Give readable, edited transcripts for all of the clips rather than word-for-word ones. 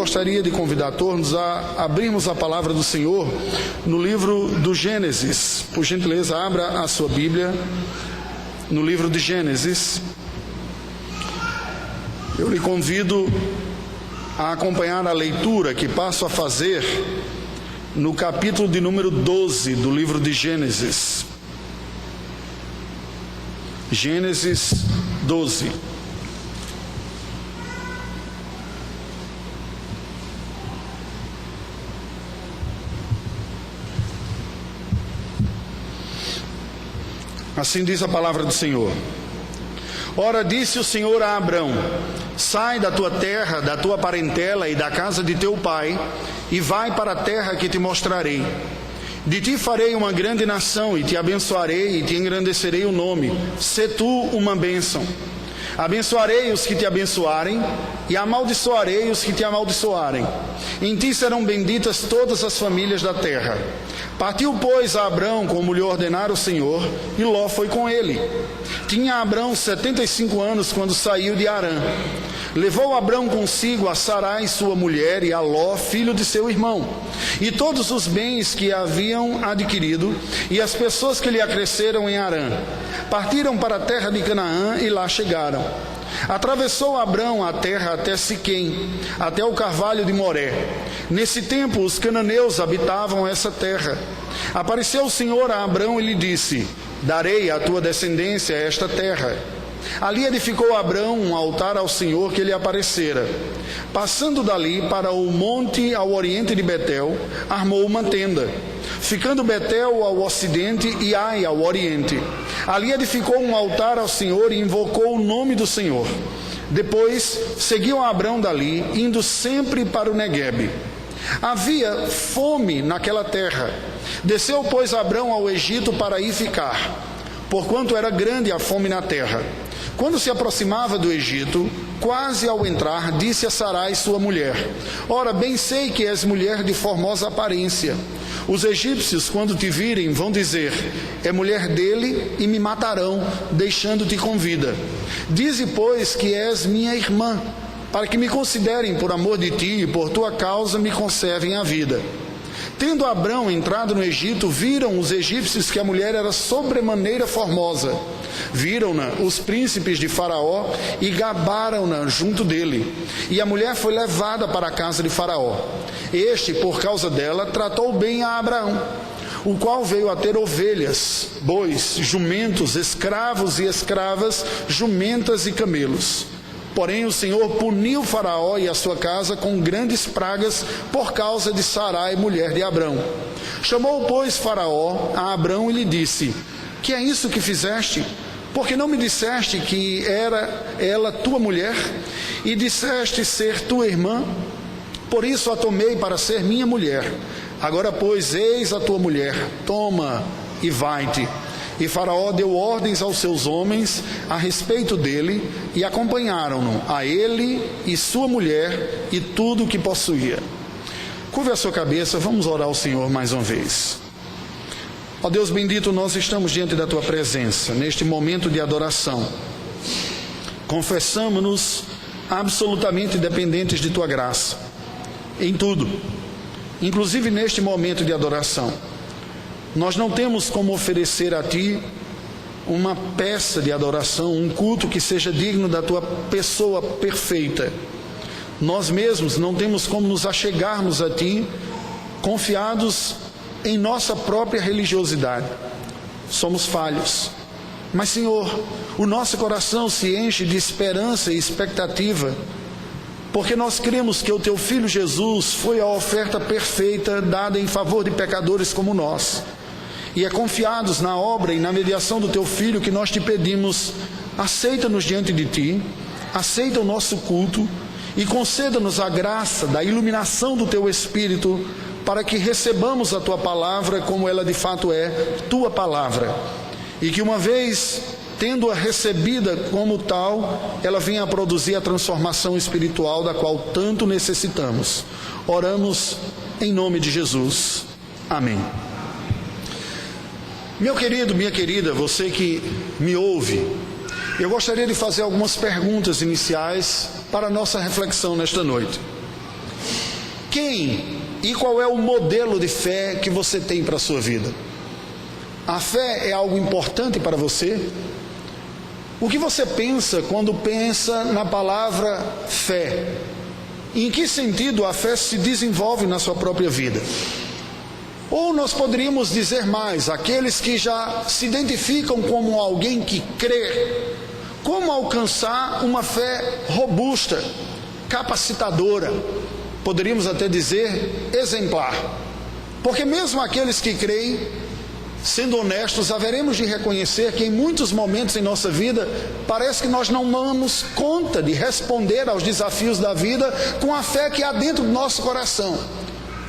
gostaria de convidar todos a abrirmos a palavra do Senhor no livro do Gênesis. Por gentileza, abra a sua Bíblia no livro de Gênesis. Eu lhe convido a acompanhar a leitura que passo a fazer no capítulo de número 12 do livro de Gênesis. Gênesis 12. Assim diz a palavra do Senhor. Ora, disse o Senhor a Abrão: sai da tua terra, da tua parentela e da casa de teu pai, e vai para a terra que te mostrarei. De ti farei uma grande nação, e te abençoarei, e te engrandecerei o nome. Sê tu uma bênção. Abençoarei os que te abençoarem, e amaldiçoarei os que te amaldiçoarem. Em ti serão benditas todas as famílias da terra. Partiu, pois, a Abrão como lhe ordenara o Senhor, e Ló foi com ele. Tinha Abrão 75 anos quando saiu de Harã. Levou Abrão consigo a Sarai, sua mulher, e a Ló, filho de seu irmão, e todos os bens que haviam adquirido, e as pessoas que lhe acresceram em Harã. Partiram para a terra de Canaã e lá chegaram. Atravessou Abrão a terra até Siquém, até o carvalho de Moré. Nesse tempo os cananeus habitavam essa terra. Apareceu o Senhor a Abrão e lhe disse: darei à tua descendência esta terra. Ali edificou Abrão um altar ao Senhor que lhe aparecera. Passando dali para o monte ao oriente de Betel, armou uma tenda, ficando Betel ao ocidente e Ai ao oriente. Ali edificou um altar ao Senhor e invocou o nome do Senhor. Depois seguiu Abrão dali, indo sempre para o Neguebe. Havia fome naquela terra. Desceu, pois, Abrão ao Egito para aí ficar, porquanto era grande a fome na terra. Quando se aproximava do Egito, quase ao entrar, disse a Sarai, sua mulher: ora, bem sei que és mulher de formosa aparência. Os egípcios, quando te virem, vão dizer: é mulher dele, e me matarão, deixando-te com vida. Dize, pois, que és minha irmã, para que me considerem por amor de ti, e por tua causa me conservem a vida. Tendo Abrão entrado no Egito, viram os egípcios que a mulher era sobremaneira formosa. Viram-na os príncipes de Faraó e gabaram-na junto dele. E a mulher foi levada para a casa de Faraó. Este, por causa dela, tratou bem a Abraão, o qual veio a ter ovelhas, bois, jumentos, escravos e escravas, jumentas e camelos. Porém o Senhor puniu Faraó e a sua casa com grandes pragas por causa de Sarai, mulher de Abrão. Chamou, pois, Faraó a Abrão e lhe disse: que é isso que fizeste? Porque não me disseste que era ela tua mulher, e disseste ser tua irmã? Por isso a tomei para ser minha mulher. Agora, pois, eis a tua mulher, toma e vai-te. E Faraó deu ordens aos seus homens a respeito dele, e acompanharam-no, a ele e sua mulher e tudo o que possuía. Curve a sua cabeça, vamos orar ao Senhor mais uma vez. Ó Deus bendito, nós estamos diante da tua presença, neste momento de adoração. Confessamos-nos absolutamente dependentes de tua graça, em tudo, inclusive neste momento de adoração. Nós não temos como oferecer a ti uma peça de adoração, um culto que seja digno da tua pessoa perfeita. Nós mesmos não temos como nos achegarmos a ti confiados em nossa própria religiosidade. Somos falhos. Mas, Senhor, o nosso coração se enche de esperança e expectativa, porque nós cremos que o teu Filho Jesus foi a oferta perfeita dada em favor de pecadores como nós. E é confiados na obra e na mediação do teu Filho que nós te pedimos: aceita-nos diante de ti, aceita o nosso culto e conceda-nos a graça da iluminação do teu Espírito, para que recebamos a tua palavra como ela de fato é, tua palavra, e que uma vez tendo-a recebida como tal, ela venha a produzir a transformação espiritual da qual tanto necessitamos. Oramos em nome de Jesus. Amém. Meu querido, minha querida, você que me ouve, eu gostaria de fazer algumas perguntas iniciais para a nossa reflexão nesta noite. Quem e qual é o modelo de fé que você tem para a sua vida? A fé é algo importante para você? O que você pensa quando pensa na palavra fé? Em que sentido a fé se desenvolve na sua própria vida? Ou nós poderíamos dizer mais, aqueles que já se identificam como alguém que crê, como alcançar uma fé robusta, capacitadora, poderíamos até dizer exemplar. Porque mesmo aqueles que creem, sendo honestos, haveremos de reconhecer que em muitos momentos em nossa vida, parece que nós não damos conta de responder aos desafios da vida com a fé que há dentro do nosso coração.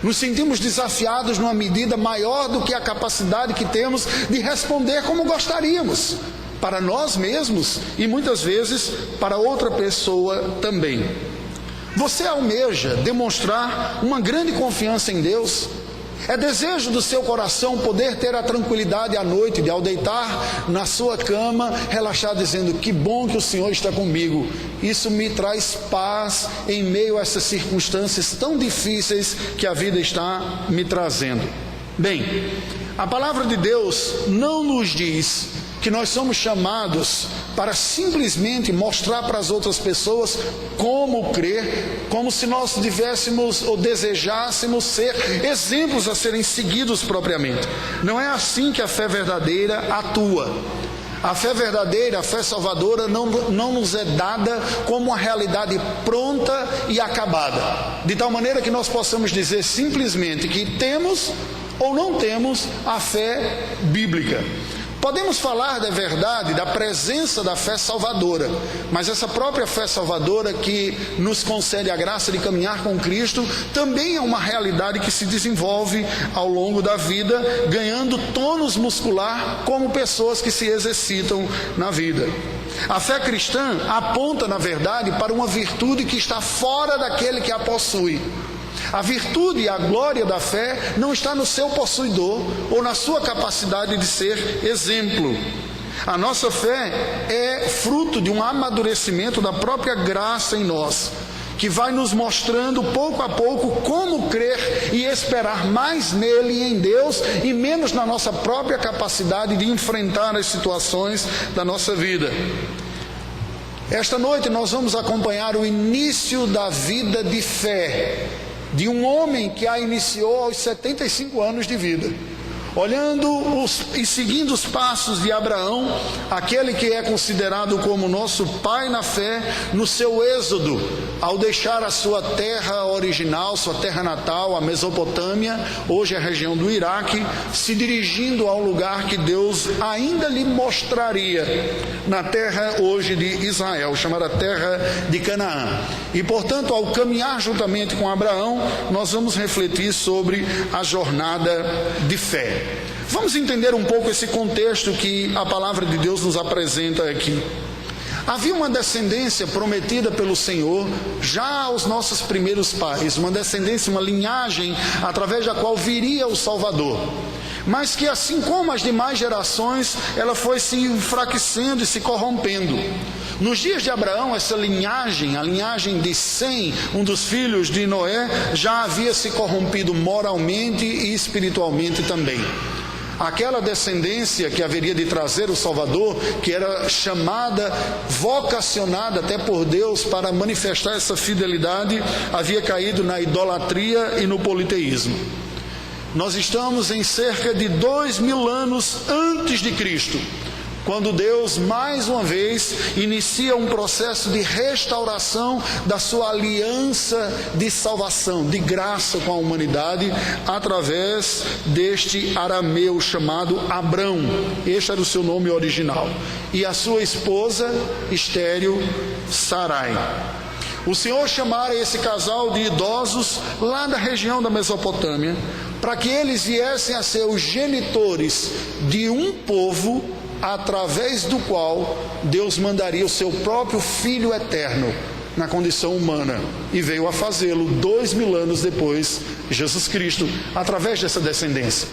Nos sentimos desafiados numa medida maior do que a capacidade que temos de responder como gostaríamos, para nós mesmos e muitas vezes para outra pessoa também. Você almeja demonstrar uma grande confiança em Deus? É desejo do seu coração poder ter a tranquilidade à noite de, ao deitar na sua cama, relaxar dizendo: que bom que o Senhor está comigo. Isso me traz paz em meio a essas circunstâncias tão difíceis que a vida está me trazendo. Bem, a palavra de Deus não nos diz que nós somos chamados para simplesmente mostrar para as outras pessoas como crer, como se nós tivéssemos ou desejássemos ser exemplos a serem seguidos propriamente. Não é assim que a fé verdadeira atua. A fé verdadeira, a fé salvadora não nos é dada como uma realidade pronta e acabada, de tal maneira que nós possamos dizer simplesmente que temos ou não temos a fé bíblica. Podemos falar da verdade, da presença da fé salvadora, mas essa própria fé salvadora que nos concede a graça de caminhar com Cristo, também é uma realidade que se desenvolve ao longo da vida, ganhando tônus muscular como pessoas que se exercitam na vida. A fé cristã aponta, na verdade, para uma virtude que está fora daquele que a possui. A virtude e a glória da fé não está no seu possuidor ou na sua capacidade de ser exemplo. A nossa fé é fruto de um amadurecimento da própria graça em nós, que vai nos mostrando pouco a pouco como crer e esperar mais nele e em Deus e menos na nossa própria capacidade de enfrentar as situações da nossa vida. Esta noite nós vamos acompanhar o início da vida de fé de um homem que a iniciou aos 75 anos de vida, olhando e seguindo os passos de Abraão, aquele que é considerado como nosso pai na fé, no seu êxodo, ao deixar a sua terra original, sua terra natal, a Mesopotâmia, hoje é a região do Iraque, se dirigindo ao lugar que Deus ainda lhe mostraria, na terra hoje de Israel, chamada terra de Canaã. E portanto, ao caminhar juntamente com Abraão, nós vamos refletir sobre a jornada de fé. Vamos entender um pouco esse contexto que a palavra de Deus nos apresenta aqui. Havia uma descendência prometida pelo Senhor já aos nossos primeiros pais, uma descendência, uma linhagem através da qual viria o Salvador, mas que, assim como as demais gerações, ela foi se enfraquecendo e se corrompendo. Nos dias de Abraão, essa linhagem, a linhagem de Sem, um dos filhos de Noé, já havia se corrompido moralmente e espiritualmente também. Aquela descendência que haveria de trazer o Salvador, que era chamada, vocacionada até por Deus para manifestar essa fidelidade, havia caído na idolatria e no politeísmo. Nós estamos em cerca de 2000 anos antes de Cristo, quando Deus, mais uma vez, inicia um processo de restauração da sua aliança de salvação, de graça com a humanidade, através deste arameu chamado Abrão. Este era o seu nome original. E a sua esposa, estéril, Sarai. O Senhor chamara esse casal de idosos lá da região da Mesopotâmia, para que eles viessem a ser os genitores de um povo através do qual Deus mandaria o seu próprio Filho eterno na condição humana, e veio a fazê-lo 2000 anos depois, Jesus Cristo, através dessa descendência.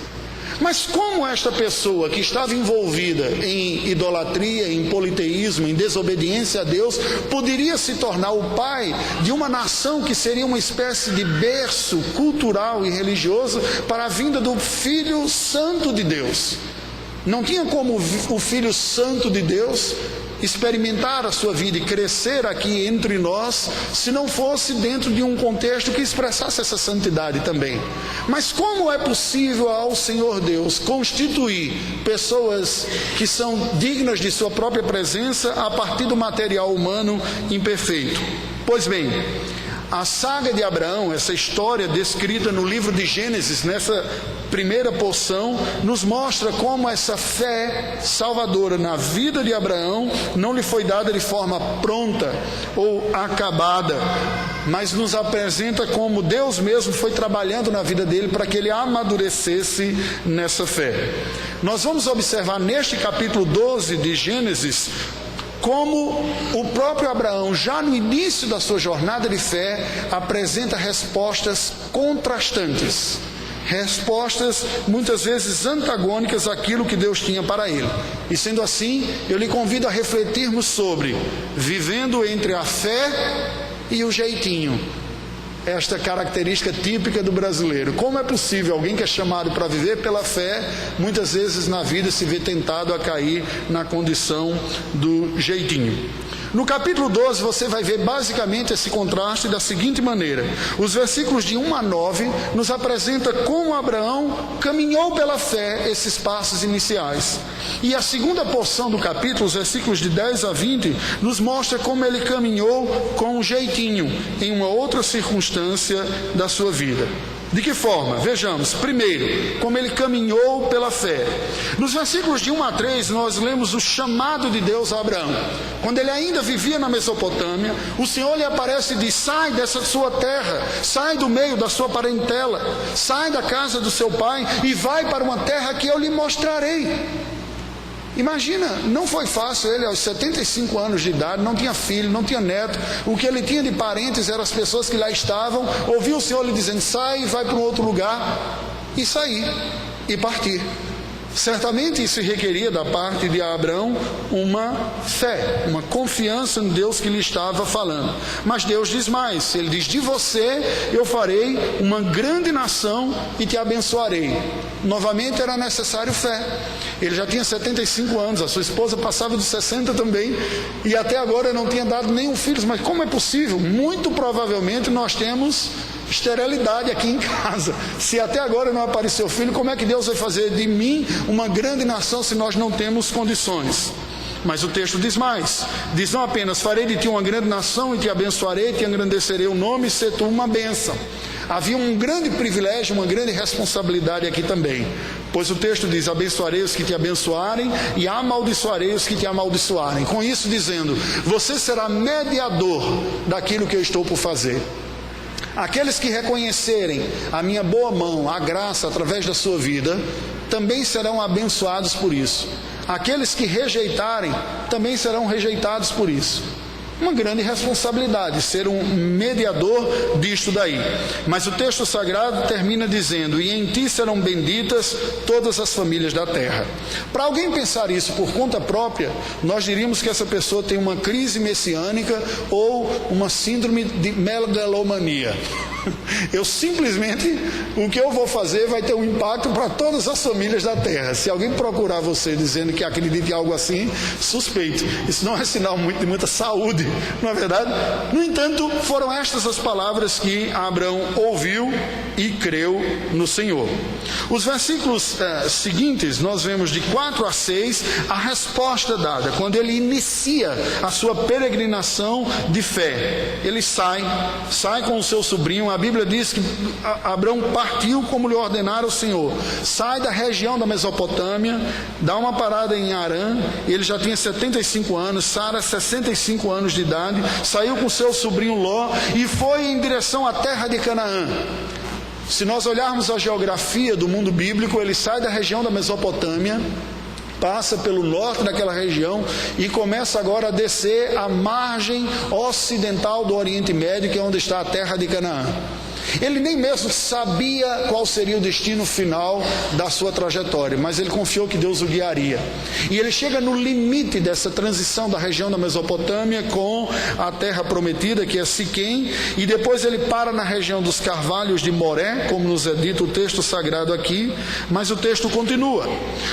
Mas como esta pessoa que estava envolvida em idolatria, em politeísmo, em desobediência a Deus, poderia se tornar o pai de uma nação que seria uma espécie de berço cultural e religioso para a vinda do Filho Santo de Deus? Não tinha como o Filho Santo de Deus experimentar a sua vida e crescer aqui entre nós, se não fosse dentro de um contexto que expressasse essa santidade também. Mas como é possível ao Senhor Deus constituir pessoas que são dignas de sua própria presença a partir do material humano imperfeito? Pois bem, a saga de Abraão, essa história descrita no livro de Gênesis, nessa primeira porção, nos mostra como essa fé salvadora na vida de Abraão não lhe foi dada de forma pronta ou acabada, mas nos apresenta como Deus mesmo foi trabalhando na vida dele para que ele amadurecesse nessa fé. Nós vamos observar neste capítulo 12 de Gênesis como o próprio Abraão, já no início da sua jornada de fé, apresenta respostas contrastantes, respostas muitas vezes antagônicas àquilo que Deus tinha para ele. E sendo assim, eu lhe convido a refletirmos sobre vivendo entre a fé e o jeitinho, esta característica típica do brasileiro. Como é possível alguém que é chamado para viver pela fé, muitas vezes na vida se vê tentado a cair na condição do jeitinho? No capítulo 12 você vai ver basicamente esse contraste da seguinte maneira: os versículos de 1 a 9 nos apresenta como Abraão caminhou pela fé esses passos iniciais, e a segunda porção do capítulo, os versículos de 10 a 20, nos mostra como ele caminhou com um jeitinho em uma outra circunstância da sua vida. De que forma? Vejamos. Primeiro, como ele caminhou pela fé. Nos versículos de 1 a 3, nós lemos o chamado de Deus a Abraão. Quando ele ainda vivia na Mesopotâmia, o Senhor lhe aparece e diz: sai dessa sua terra, sai do meio da sua parentela, sai da casa do seu pai e vai para uma terra que eu lhe mostrarei. Imagina, não foi fácil. Ele aos 75 anos de idade, não tinha filho, não tinha neto, o que ele tinha de parentes eram as pessoas que lá estavam. Ouviu o Senhor lhe dizendo: sai, vai para um outro lugar, e sair, e partir. Certamente isso requeria da parte de Abraão uma fé, uma confiança em Deus que lhe estava falando. Mas Deus diz mais, ele diz: de você eu farei uma grande nação e te abençoarei. Novamente era necessário fé. Ele já tinha 75 anos, a sua esposa passava dos 60 também, e até agora não tinha dado nenhum filho. Mas como é possível? Muito provavelmente nós temos esterilidade aqui em casa. Se até agora não apareceu filho, como é que Deus vai fazer de mim uma grande nação se nós não temos condições? Mas o texto diz mais, diz: não apenas farei de ti uma grande nação e te abençoarei, te engrandecerei o nome e ser tu uma bênção. Havia um grande privilégio, uma grande responsabilidade aqui também, pois o texto diz: abençoarei os que te abençoarem e amaldiçoarei os que te amaldiçoarem. Com isso dizendo, você será mediador daquilo que eu estou por fazer. Aqueles que reconhecerem a minha boa mão, a graça através da sua vida, também serão abençoados por isso. Aqueles que rejeitarem, também serão rejeitados por isso. Uma grande responsabilidade ser um mediador disto daí. Mas o texto sagrado termina dizendo: e em ti serão benditas todas as famílias da terra. Para alguém pensar isso por conta própria, nós diríamos que essa pessoa tem uma crise messiânica ou uma síndrome de megalomania. Eu simplesmente, o que eu vou fazer vai ter um impacto para todas as famílias da terra. Se alguém procurar você dizendo que acredita em algo assim, suspeito. Isso não é sinal de muita saúde, não é verdade? No entanto, foram estas as palavras que Abraão ouviu e creu no Senhor. Os versículos seguintes, nós vemos de 4 a 6 a resposta dada, quando ele inicia a sua peregrinação de fé. Ele sai com o seu sobrinho. A Bíblia diz que Abraão partiu como lhe ordenara o Senhor. Sai da região da Mesopotâmia, dá uma parada em Harã. Ele já tinha 75 anos, Sara 65 anos de idade. Saiu com seu sobrinho Ló e foi em direção à terra de Canaã. Se nós olharmos a geografia do mundo bíblico, ele sai da região da Mesopotâmia, passa pelo norte daquela região e começa agora a descer a margem ocidental do Oriente Médio, que é onde está a terra de Canaã. Ele nem mesmo sabia qual seria o destino final da sua trajetória, mas ele confiou que Deus o guiaria. E ele chega no limite dessa transição da região da Mesopotâmia com a terra prometida, que é Siquém, e depois ele para na região dos carvalhos de Moré, como nos é dito o texto sagrado aqui, mas o texto continua.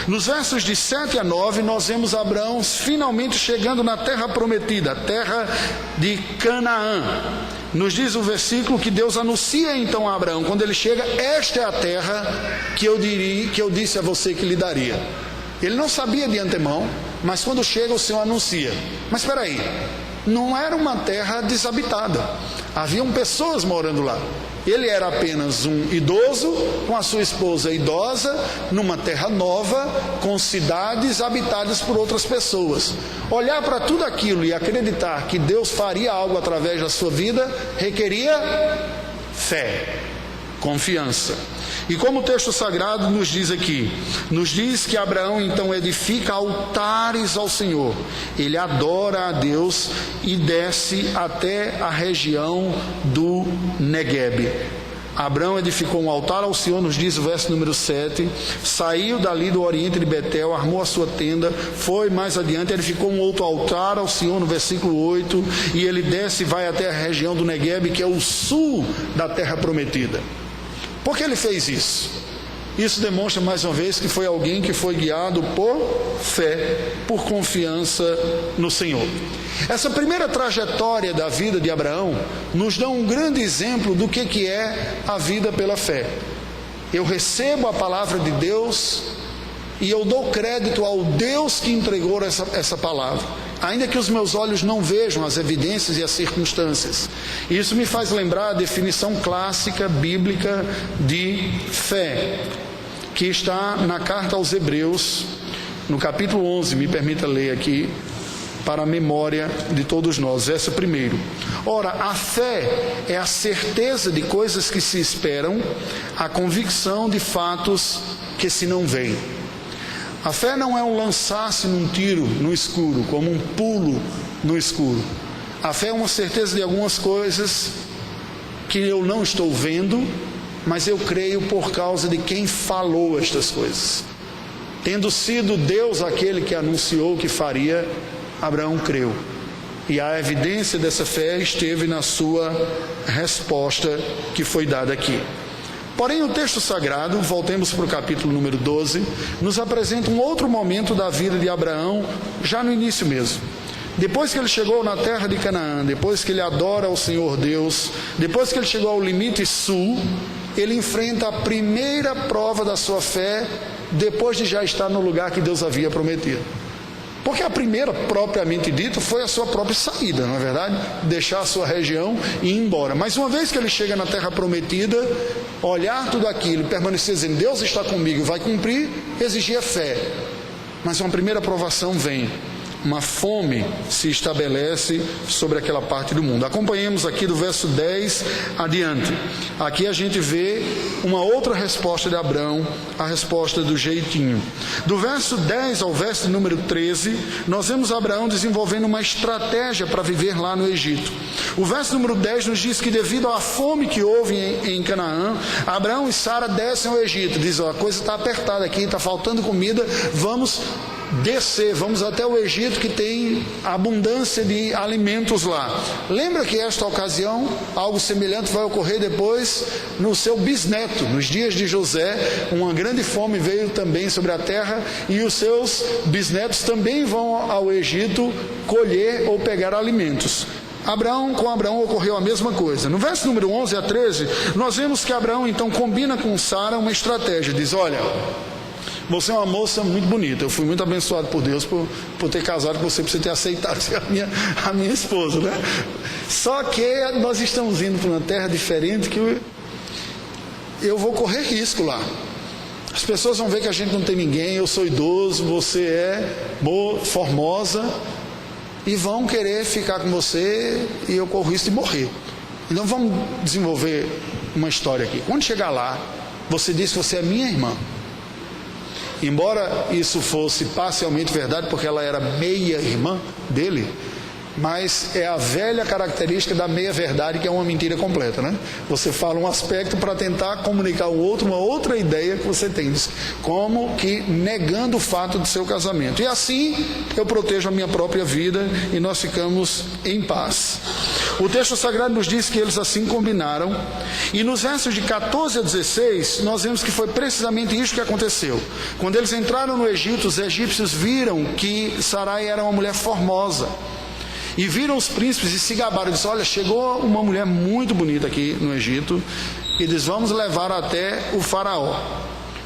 Nos versos de 7 a 9, nós vemos Abraão finalmente chegando na terra prometida, a terra de Canaã. Nos diz o versículo que Deus anuncia então a Abraão, quando ele chega: esta é a terra que eu disse a você que lhe daria. Ele não sabia de antemão, mas quando chega o Senhor anuncia. Mas espera aí, não era uma terra desabitada, haviam pessoas morando lá. Ele era apenas um idoso com a sua esposa idosa, numa terra nova, com cidades habitadas por outras pessoas. Olhar para tudo aquilo e acreditar que Deus faria algo através da sua vida requeria fé, confiança. E como o texto sagrado nos diz aqui, nos diz que Abraão então edifica altares ao Senhor. Ele adora a Deus e desce até a região do Neguebe. Abraão edificou um altar ao Senhor, nos diz o verso número 7, saiu dali do oriente de Betel, armou a sua tenda, foi mais adiante, edificou um outro altar ao Senhor no versículo 8, e ele desce e vai até a região do Neguebe, que é o sul da terra prometida. Por que ele fez isso? Isso demonstra mais uma vez que foi alguém que foi guiado por fé, por confiança no Senhor. Essa primeira trajetória da vida de Abraão nos dá um grande exemplo do que é a vida pela fé. Eu recebo a palavra de Deus e eu dou crédito ao Deus que entregou essa palavra, ainda que os meus olhos não vejam as evidências e as circunstâncias. Isso me faz lembrar a definição clássica bíblica de fé, que está na carta aos Hebreus, no capítulo 11, me permita ler aqui, para a memória de todos nós, verso 1. Ora, a fé é a certeza de coisas que se esperam, a convicção de fatos que se não veem. A fé não é um lançar-se num tiro no escuro, como um pulo no escuro. A fé é uma certeza de algumas coisas que eu não estou vendo, mas eu creio por causa de quem falou estas coisas. Tendo sido Deus aquele que anunciou que faria, Abraão creu. E a evidência dessa fé esteve na sua resposta que foi dada aqui. Porém, o texto sagrado, voltemos para o capítulo número 12, nos apresenta um outro momento da vida de Abraão, já no início mesmo. Depois que ele chegou na terra de Canaã, depois que ele adora ao Senhor Deus, depois que ele chegou ao limite sul, ele enfrenta a primeira prova da sua fé, depois de já estar no lugar que Deus havia prometido. Porque a primeira, propriamente dita, foi a sua própria saída, não é verdade? Deixar a sua região e ir embora. Mas uma vez que ele chega na terra prometida, olhar tudo aquilo, permanecer dizendo, Deus está comigo, vai cumprir, exigia fé. Mas uma primeira provação vem. Uma fome se estabelece sobre aquela parte do mundo. Acompanhemos aqui do verso 10 adiante. Aqui a gente vê uma outra resposta de Abraão, a resposta do jeitinho. Do verso 10 ao verso número 13, nós vemos Abraão desenvolvendo uma estratégia para viver lá no Egito. O verso número 10 nos diz que devido à fome que houve em Canaã, Abraão e Sara descem ao Egito. Diz, a coisa está apertada aqui, está faltando comida, vamos descer, vamos até o Egito, que tem abundância de alimentos lá. Lembra que esta ocasião, algo semelhante vai ocorrer depois no seu bisneto, nos dias de José. Uma grande fome veio também sobre a terra e os seus bisnetos também vão ao Egito colher ou pegar alimentos. Com Abraão ocorreu a mesma coisa. No verso número 11 a 13, nós vemos que Abraão então combina com Sara uma estratégia. Diz, olha, você é uma moça muito bonita, eu fui muito abençoado por Deus por ter casado com você, por você ter aceitado ser a minha esposa, né? Só que nós estamos indo para uma terra diferente que eu vou correr risco lá. As pessoas vão ver que a gente não tem ninguém, eu sou idoso, você é boa, formosa, e vão querer ficar com você e eu corro risco de morrer. Então vamos desenvolver uma história aqui. Quando chegar lá, você diz que você é minha irmã. Embora isso fosse parcialmente verdade, porque ela era meia irmã dele, Mas é a velha característica da meia-verdade, que é uma mentira completa, né? Você fala um aspecto para tentar comunicar ao outro uma outra ideia que você tem, como que negando o fato do seu casamento. E assim eu protejo a minha própria vida e nós ficamos em paz. O texto sagrado nos diz que eles assim combinaram, e nos versos de 14 a 16, nós vemos que foi precisamente isso que aconteceu. Quando eles entraram no Egito, os egípcios viram que Sarai era uma mulher formosa. E viram os príncipes e se gabaram, disseram: olha, chegou uma mulher muito bonita aqui no Egito, e diz: vamos levar até o faraó.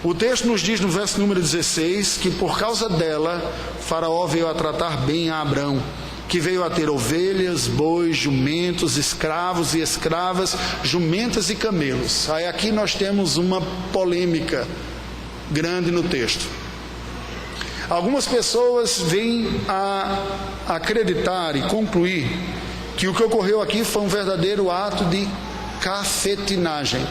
O texto nos diz no verso número 16, que por causa dela, faraó veio a tratar bem a Abrão, que veio a ter ovelhas, bois, jumentos, escravos e escravas, jumentas e camelos. Aí aqui nós temos uma polêmica grande no texto. Algumas pessoas vêm a acreditar e concluir que o que ocorreu aqui foi um verdadeiro ato de cafetinagem.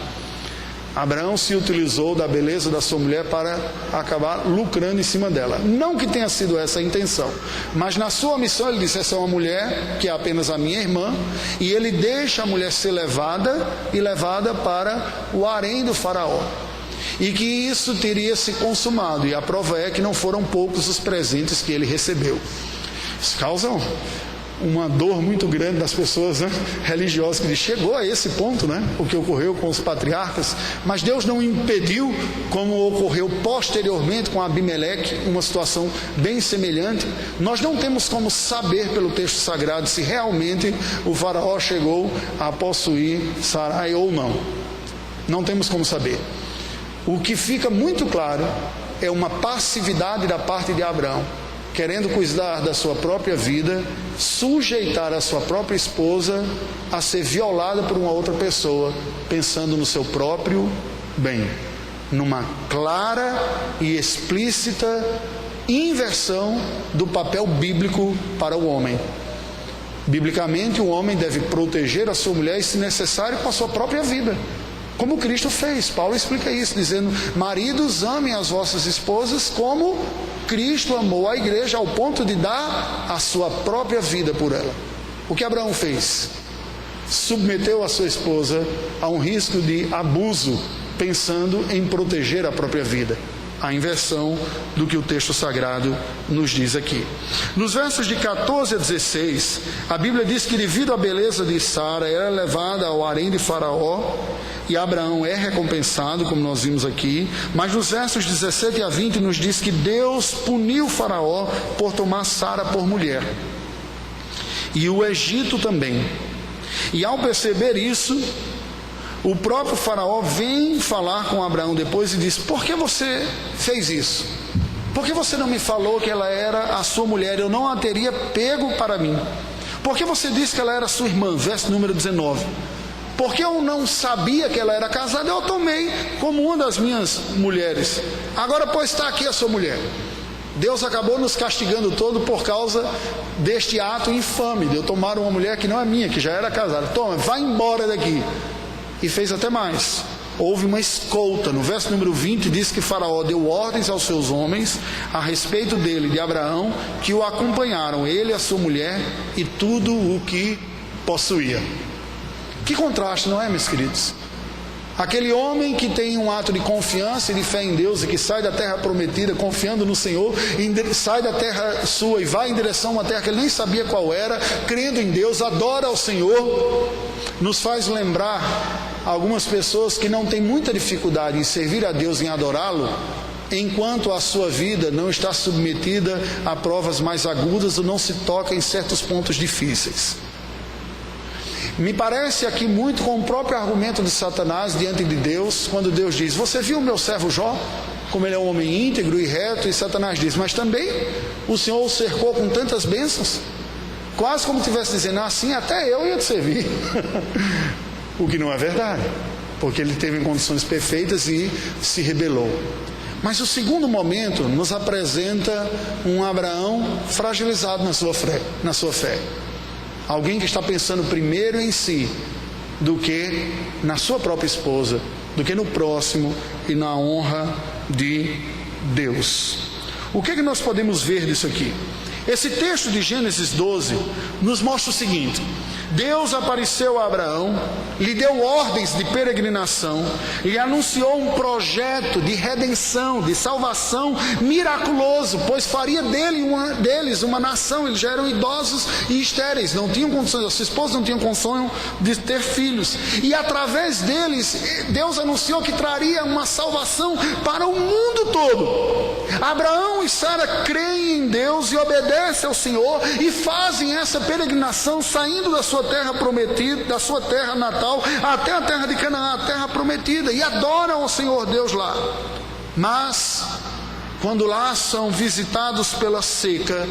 Abraão se utilizou da beleza da sua mulher para acabar lucrando em cima dela. Não que tenha sido essa a intenção, mas na sua missão ele disse: essa é uma mulher que é apenas a minha irmã, e ele deixa a mulher ser levada para o harém do faraó. E que isso teria se consumado, e a prova é que não foram poucos os presentes que ele recebeu. Isso causa uma dor muito grande das pessoas, né, religiosas, que diz: chegou a esse ponto, né, o que ocorreu com os patriarcas, mas Deus não impediu, como ocorreu posteriormente com Abimeleque, uma situação bem semelhante. Nós não temos como saber pelo texto sagrado se realmente o faraó chegou a possuir Sarai ou não. Não temos como saber. O que fica muito claro é uma passividade da parte de Abraão, querendo cuidar da sua própria vida, sujeitar a sua própria esposa a ser violada por uma outra pessoa, pensando no seu próprio bem, numa clara e explícita inversão do papel bíblico para o homem. Biblicamente, o homem deve proteger a sua mulher e, se necessário, com a sua própria vida, como Cristo fez. Paulo explica isso, dizendo: maridos, amem as vossas esposas como Cristo amou a igreja, ao ponto de dar a sua própria vida por ela. O que Abraão fez? Submeteu a sua esposa a um risco de abuso, pensando em proteger a própria vida. A inversão do que o texto sagrado nos diz aqui. Nos versos de 14 a 16, a Bíblia diz que, devido à beleza de Sara, ela é levada ao harém de Faraó, e Abraão é recompensado, como nós vimos aqui. Mas nos versos 17 a 20 nos diz que Deus puniu Faraó por tomar Sara por mulher, e o Egito também. E ao perceber isso, o próprio Faraó vem falar com Abraão depois e diz: por que você fez isso? Por que você não me falou que ela era a sua mulher? Eu não a teria pego para mim. Por que você disse que ela era sua irmã? Verso número 19. Porque eu não sabia que ela era casada, eu a tomei como uma das minhas mulheres. Agora, pois, está aqui a sua mulher. Deus acabou nos castigando todo por causa deste ato infame de eu tomar uma mulher que não é minha, que já era casada. Toma, vai embora daqui. E fez até mais. Houve uma escolta. No verso número 20 diz que Faraó deu ordens aos seus homens a respeito dele, de Abraão, que o acompanharam, ele, a sua mulher e tudo o que possuía. Que contraste, não é, meus queridos? Aquele homem que tem um ato de confiança e de fé em Deus, e que sai da terra prometida confiando no Senhor, sai da terra sua e vai em direção a uma terra que ele nem sabia qual era, crendo em Deus, adora ao Senhor. Nos faz lembrar algumas pessoas que não têm muita dificuldade em servir a Deus, em adorá-lo, enquanto a sua vida não está submetida a provas mais agudas ou não se toca em certos pontos difíceis. Me parece aqui muito com o próprio argumento de Satanás diante de Deus, quando Deus diz: você viu o meu servo Jó? Como ele é um homem íntegro e reto. E Satanás diz: mas também o Senhor o cercou com tantas bênçãos. Quase como estivesse dizendo: assim até eu ia te servir. O que não é verdade, porque ele teve em condições perfeitas e se rebelou. Mas o segundo momento nos apresenta um Abraão fragilizado na sua fé. Alguém que está pensando primeiro em si do que na sua própria esposa, do que no próximo e na honra de Deus. O que nós podemos ver disso aqui? Esse texto de Gênesis 12 nos mostra o seguinte: Deus apareceu a Abraão, lhe deu ordens de peregrinação, lhe anunciou um projeto de redenção, de salvação miraculoso, pois faria deles uma nação. Eles já eram idosos e estéreis, não tinham condições, a sua esposa não tinha condições de ter filhos, e através deles Deus anunciou que traria uma salvação para o mundo todo. Abraão e Sara creem em Deus e obedecem ao Senhor e fazem essa peregrinação, saindo da sua terra prometida, da sua terra natal, até a terra de Canaã, a terra prometida, e adoram ao Senhor Deus lá. Mas quando lá são visitados pela seca,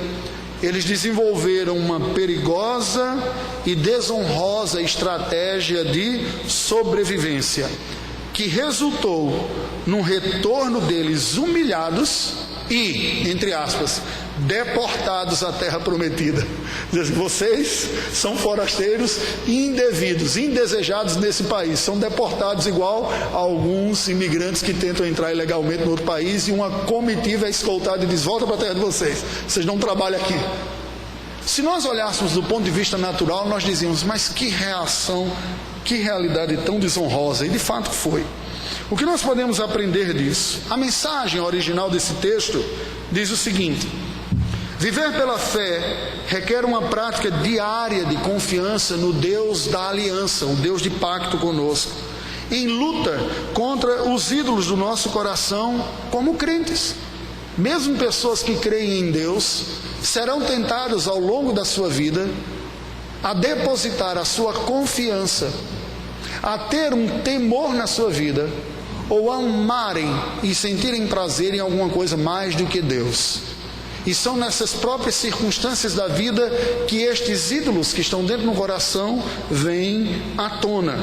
eles desenvolveram uma perigosa e desonrosa estratégia de sobrevivência, que resultou num retorno deles humilhados e, entre aspas, deportados à terra prometida. Vocês são forasteiros indevidos, indesejados nesse país, são deportados igual a alguns imigrantes que tentam entrar ilegalmente no outro país, e uma comitiva é escoltada e diz: volta para a terra de vocês não trabalham aqui. Se nós olhássemos do ponto de vista natural, nós dizíamos: mas que reação, que realidade tão desonrosa. E de fato foi. O que nós podemos aprender disso? A mensagem original desse texto diz o seguinte: viver pela fé requer uma prática diária de confiança no Deus da aliança, o Deus de pacto conosco, em luta contra os ídolos do nosso coração como crentes. Mesmo pessoas que creem em Deus serão tentadas ao longo da sua vida a depositar a sua confiança, a ter um temor na sua vida, ou a amarem e sentirem prazer em alguma coisa mais do que Deus. E são nessas próprias circunstâncias da vida que estes ídolos que estão dentro do coração vêm à tona.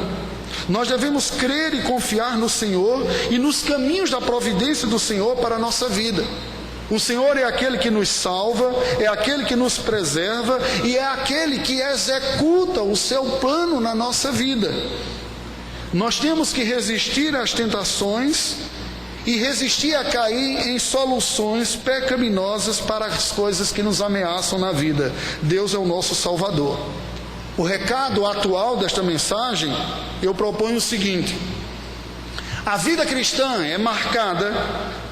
Nós devemos crer e confiar no Senhor e nos caminhos da providência do Senhor para a nossa vida. O Senhor é aquele que nos salva, é aquele que nos preserva e é aquele que executa o seu plano na nossa vida. Nós temos que resistir às tentações e resistir a cair em soluções pecaminosas para as coisas que nos ameaçam na vida. Deus é o nosso Salvador. O recado atual desta mensagem, eu proponho o seguinte: a vida cristã é marcada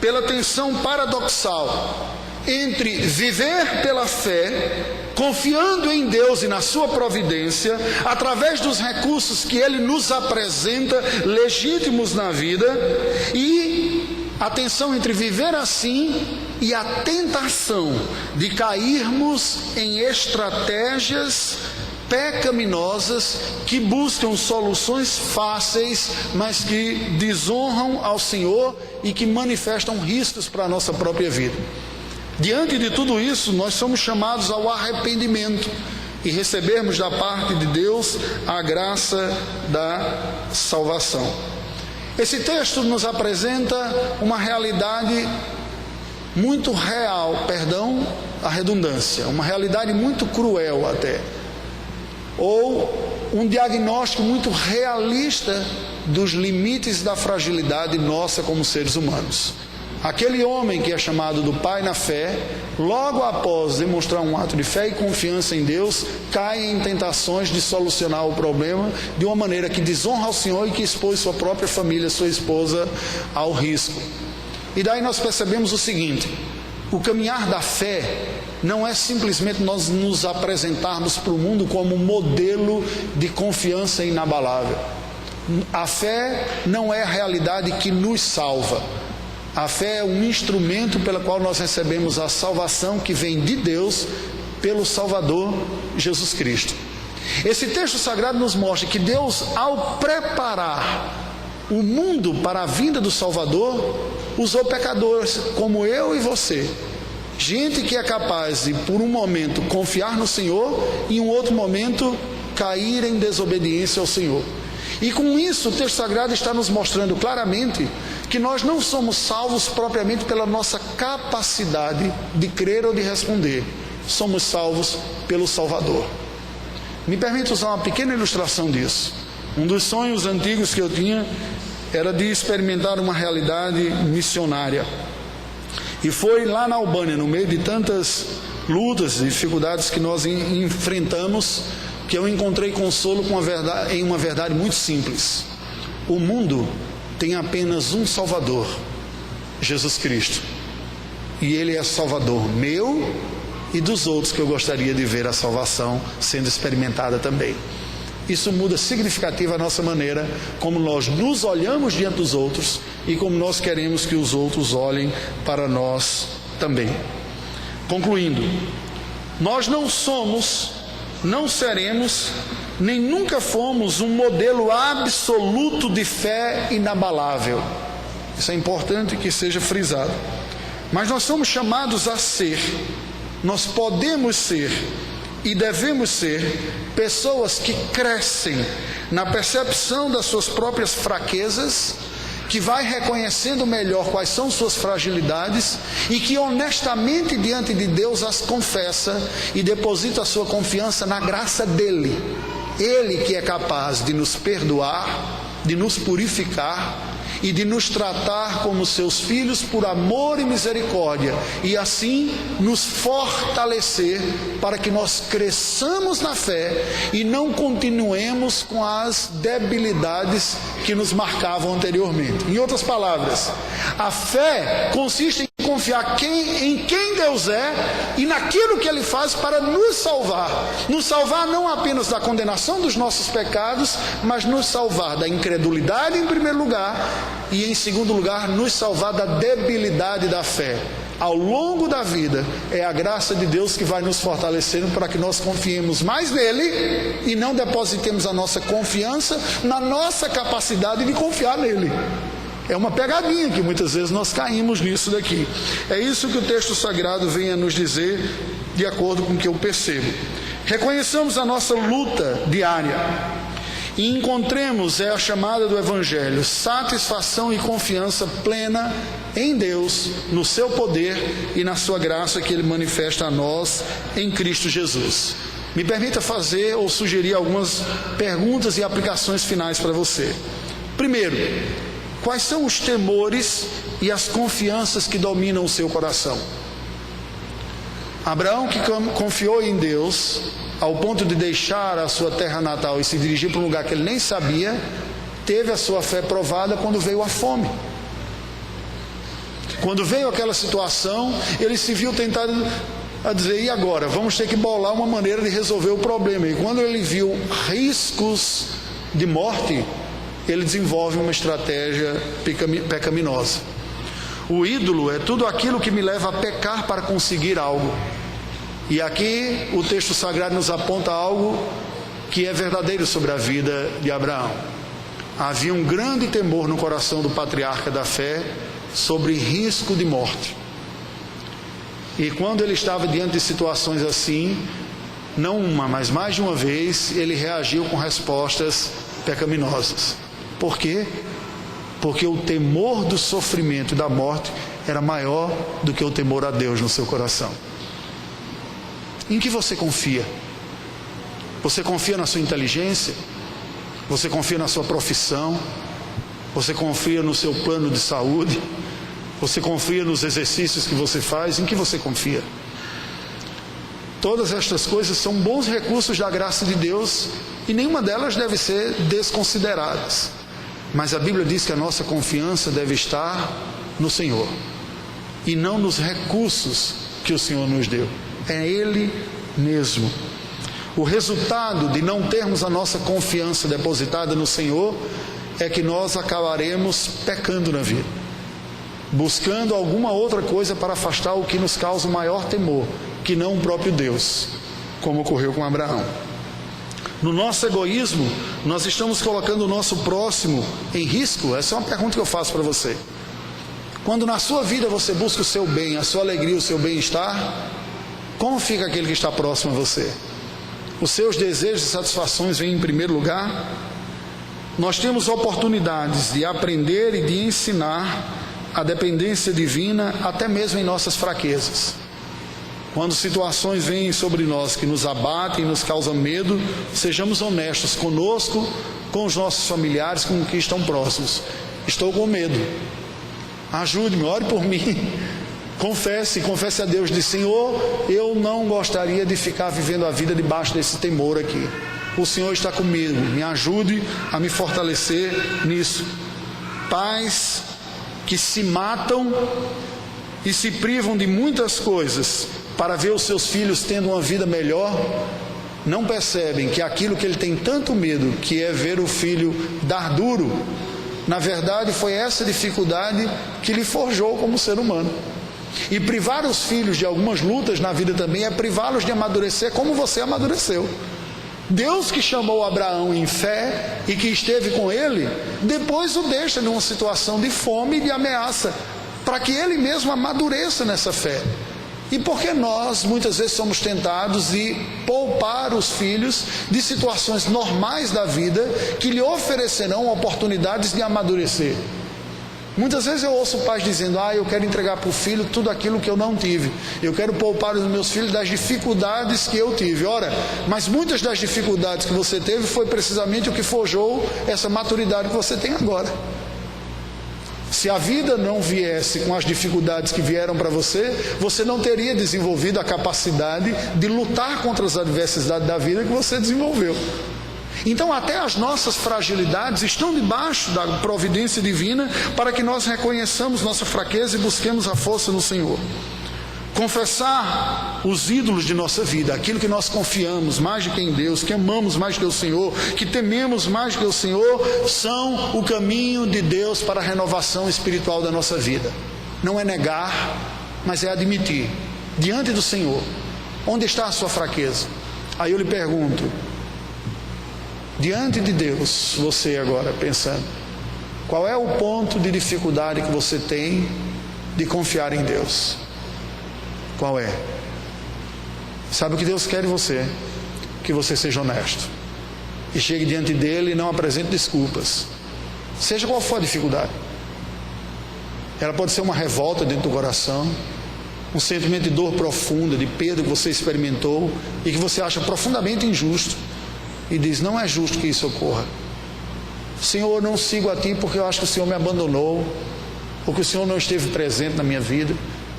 pela tensão paradoxal entre viver pela fé, confiando em Deus e na sua providência, através dos recursos que Ele nos apresenta, legítimos na vida, e a tensão entre viver assim e a tentação de cairmos em estratégias pecaminosas que buscam soluções fáceis, mas que desonram ao Senhor e que manifestam riscos para a nossa própria vida. Diante de tudo isso, nós somos chamados ao arrependimento e recebermos da parte de Deus a graça da salvação. Esse texto nos apresenta uma realidade muito real, perdão a redundância, uma realidade muito cruel até, ou um diagnóstico muito realista dos limites da fragilidade nossa como seres humanos. Aquele homem que é chamado do pai na fé, logo após demonstrar um ato de fé e confiança em Deus, cai em tentações de solucionar o problema de uma maneira que desonra ao Senhor e que expôs sua própria família, sua esposa, ao risco. E daí nós percebemos o seguinte: o caminhar da fé não é simplesmente nós nos apresentarmos para o mundo como um modelo de confiança inabalável. A fé não é a realidade que nos salva. A fé é um instrumento pelo qual nós recebemos a salvação que vem de Deus pelo Salvador Jesus Cristo. Esse texto sagrado nos mostra que Deus, ao preparar o mundo para a vinda do Salvador, usou pecadores como eu e você. Gente que é capaz de, por um momento, confiar no Senhor e, em um outro momento, cair em desobediência ao Senhor. E com isso, o texto sagrado está nos mostrando claramente que nós não somos salvos propriamente pela nossa capacidade de crer ou de responder. Somos salvos pelo Salvador. Me permite usar uma pequena ilustração disso. Um dos sonhos antigos que eu tinha era de experimentar uma realidade missionária. E foi lá na Albânia, no meio de tantas lutas e dificuldades que nós enfrentamos, que eu encontrei consolo em uma verdade muito simples. O mundo tem apenas um Salvador, Jesus Cristo. E Ele é Salvador meu e dos outros que eu gostaria de ver a salvação sendo experimentada também. Isso muda significativamente a nossa maneira como nós nos olhamos diante dos outros e como nós queremos que os outros olhem para nós também. Concluindo, nós não somos, não seremos, nem nunca fomos um modelo absoluto de fé inabalável. Isso é importante que seja frisado. Mas nós somos chamados a ser, nós podemos ser e devemos ser pessoas que crescem na percepção das suas próprias fraquezas, que vai reconhecendo melhor quais são suas fragilidades e que honestamente diante de Deus as confessa e deposita a sua confiança na graça dEle. Ele que é capaz de nos perdoar, de nos purificar e de nos tratar como seus filhos por amor e misericórdia, e assim nos fortalecer para que nós cresçamos na fé e não continuemos com as debilidades que nos marcavam anteriormente. Em outras palavras, a fé consiste em confiar em quem Deus é e naquilo que Ele faz para nos salvar. Nos salvar não apenas da condenação dos nossos pecados, mas nos salvar da incredulidade em primeiro lugar e em segundo lugar nos salvar da debilidade da fé. Ao longo da vida é a graça de Deus que vai nos fortalecendo para que nós confiemos mais nele e não depositemos a nossa confiança na nossa capacidade de confiar nele. É uma pegadinha que muitas vezes nós caímos nisso daqui. É isso que o texto sagrado vem a nos dizer, de acordo com o que eu percebo. Reconheçamos a nossa luta diária e encontremos, é a chamada do Evangelho, satisfação e confiança plena em Deus, no seu poder e na sua graça que Ele manifesta a nós em Cristo Jesus. Me permita fazer ou sugerir algumas perguntas e aplicações finais para você. Primeiro, quais são os temores e as confianças que dominam o seu coração? Abraão, que confiou em Deus ao ponto de deixar a sua terra natal e se dirigir para um lugar que ele nem sabia, teve a sua fé provada quando veio a fome. Quando veio aquela situação, ele se viu tentado a dizer, e agora? Vamos ter que bolar uma maneira de resolver o problema. E quando ele viu riscos de morte, ele desenvolve uma estratégia pecaminosa. O ídolo é tudo aquilo que me leva a pecar para conseguir algo. E aqui o texto sagrado nos aponta algo que é verdadeiro sobre a vida de Abraão. Havia um grande temor no coração do patriarca da fé sobre risco de morte. E quando ele estava diante de situações assim, não uma, mas mais de uma vez, ele reagiu com respostas pecaminosas. Por quê? Porque o temor do sofrimento e da morte era maior do que o temor a Deus no seu coração. Em que você confia? Você confia na sua inteligência? Você confia na sua profissão? Você confia no seu plano de saúde? Você confia nos exercícios que você faz? Em que você confia? Todas estas coisas são bons recursos da graça de Deus e nenhuma delas deve ser desconsideradas. Mas a Bíblia diz que a nossa confiança deve estar no Senhor e não nos recursos que o Senhor nos deu. É Ele mesmo. O resultado de não termos a nossa confiança depositada no Senhor é que nós acabaremos pecando na vida, buscando alguma outra coisa para afastar o que nos causa o maior temor, que não o próprio Deus, como ocorreu com Abraão. No nosso egoísmo, nós estamos colocando o nosso próximo em risco? Essa é uma pergunta que eu faço para você. Quando na sua vida você busca o seu bem, a sua alegria, o seu bem-estar, como fica aquele que está próximo a você? Os seus desejos e satisfações vêm em primeiro lugar? Nós temos oportunidades de aprender e de ensinar a dependência divina até mesmo em nossas fraquezas. Quando situações vêm sobre nós que nos abatem e nos causam medo, sejamos honestos conosco, com os nossos familiares, com os que estão próximos. Estou com medo. Ajude-me, ore por mim. confesse a Deus, diz: Senhor, eu não gostaria de ficar vivendo a vida debaixo desse temor aqui. O Senhor está comigo, me ajude a me fortalecer nisso. Pais que se matam e se privam de muitas coisas para ver os seus filhos tendo uma vida melhor, não percebem que aquilo que ele tem tanto medo, que é ver o filho dar duro, na verdade foi essa dificuldade que lhe forjou como ser humano. E privar os filhos de algumas lutas na vida também é privá-los de amadurecer como você amadureceu. Deus que chamou Abraão em fé e que esteve com ele, depois o deixa numa situação de fome e de ameaça, para que ele mesmo amadureça nessa fé. E porque nós muitas vezes somos tentados de poupar os filhos de situações normais da vida que lhe oferecerão oportunidades de amadurecer. Muitas vezes eu ouço pais dizendo: eu quero entregar para o filho tudo aquilo que eu não tive, eu quero poupar os meus filhos das dificuldades que eu tive. Ora, mas muitas das dificuldades que você teve foi precisamente o que forjou essa maturidade que você tem agora. Se a vida não viesse com as dificuldades que vieram para você, você não teria desenvolvido a capacidade de lutar contra as adversidades da vida que você desenvolveu. Então até as nossas fragilidades estão debaixo da providência divina, para que nós reconheçamos nossa fraqueza e busquemos a força no Senhor. Confessar os ídolos de nossa vida, aquilo que nós confiamos mais do que em Deus, que amamos mais do que o Senhor, que tememos mais do que o Senhor, são o caminho de Deus para a renovação espiritual da nossa vida. Não é negar, mas é admitir diante do Senhor: onde está a sua fraqueza? Aí eu lhe pergunto, diante de Deus, você agora pensando, qual é o ponto de dificuldade que você tem de confiar em Deus? Qual é? Sabe o que Deus quer de você? Que você seja honesto e chegue diante dele e não apresente desculpas, seja qual for a dificuldade. Ela pode ser uma revolta dentro do coração, um sentimento de dor profunda, de perda que você experimentou e que você acha profundamente injusto, e diz: não é justo que isso ocorra. Senhor, eu não sigo a Ti porque eu acho que o Senhor me abandonou, ou que o Senhor não esteve presente na minha vida,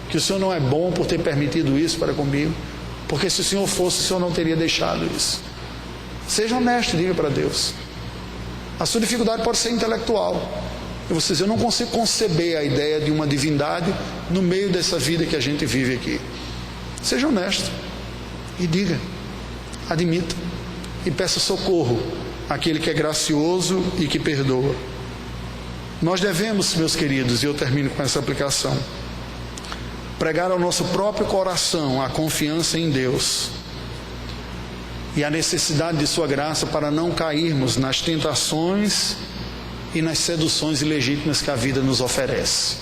que o Senhor não é bom por ter permitido isso para comigo, porque se o Senhor fosse, o Senhor não teria deixado isso. Seja honesto, diga para Deus. A sua dificuldade pode ser intelectual, e você diz: eu não consigo conceber a ideia de uma divindade no meio dessa vida que a gente vive aqui. Seja honesto e diga, admita e peça socorro àquele que é gracioso e que perdoa. Nós devemos, meus queridos, e eu termino com essa aplicação, pregar ao nosso próprio coração a confiança em Deus e a necessidade de sua graça para não cairmos nas tentações e nas seduções ilegítimas que a vida nos oferece.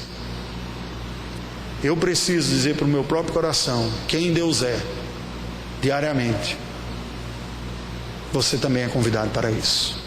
Eu preciso dizer para o meu próprio coração quem Deus é, diariamente. Você também é convidado para isso.